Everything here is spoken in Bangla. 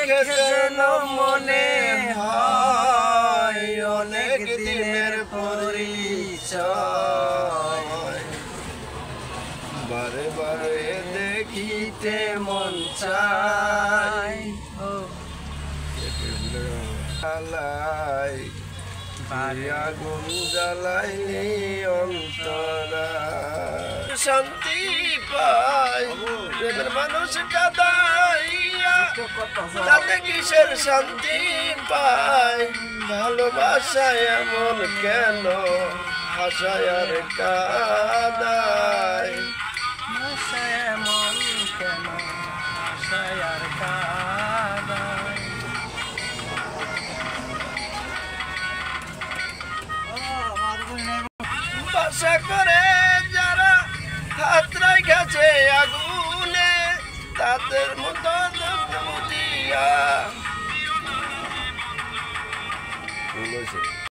দেখে যেন মনে হয় অনেক দিনের পরিচয়। বারে বারে দেখিতে মন চায়, আগুন জ্বালাইলে অন্তরা শান্তি পায়। প্রেমের মানুষ কাঁদাইয়া তাতে কিসের শান্তি পায়? ভালোবাসায় এমন কেন আশায় আর কাঁদায়? ভাষায় এমন কেন আশায় আর কাঁদায়? বাসা করে যারা হাত রেখেছে আগুনে, তাদের মতো দিয়া